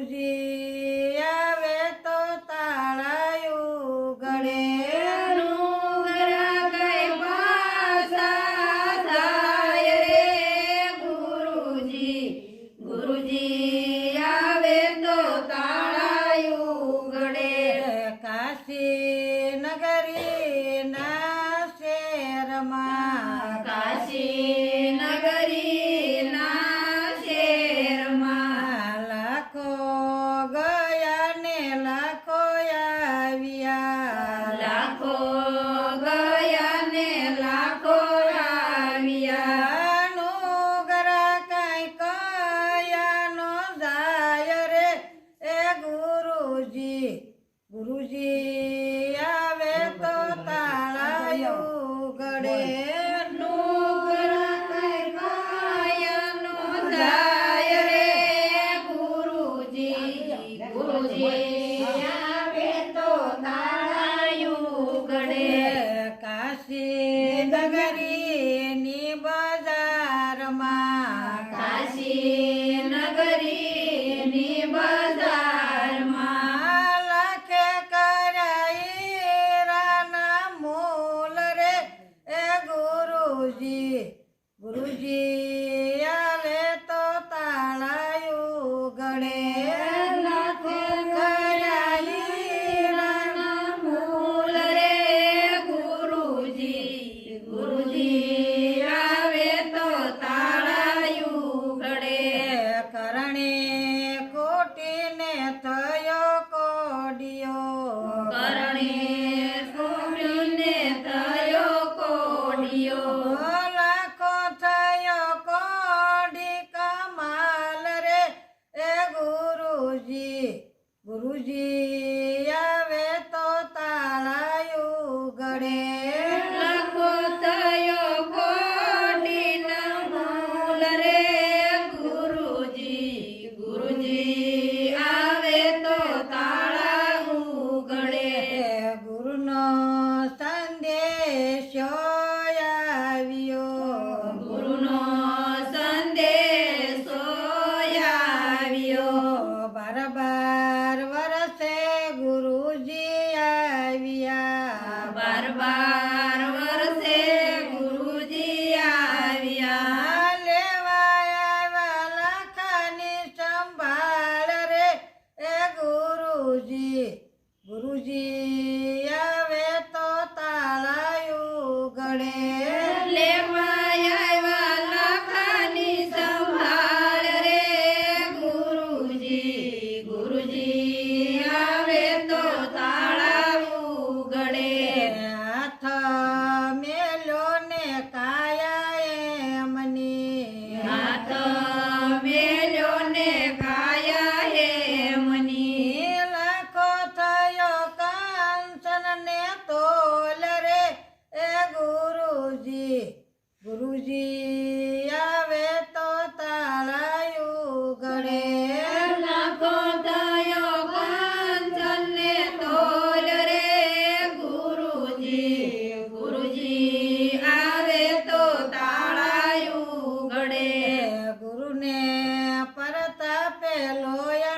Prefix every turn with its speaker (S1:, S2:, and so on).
S1: ગુરુજી આવે તો તાળાયું ગળે ગુરુજી આવે તો તાળાયું ગળે કાશી નગરીની બજારમાં ગુરુજી આવે તો તાળાયું ગળે કરણે કોટીને થયો કોડિયો લાખો થયો કોડી કમાલ રે એ ગુરુજી આવે તો તાળાયું ગળે બાર વરસે ગુરુજી આવ્યા લેવાય આવ્યા લાખાની સંભાળ રે એ ગુરુજી આવે તો તાળાયું ગળે ગુરુજી આવે તો તાળાયું ગળે ગુરુને પરતાપે લોયા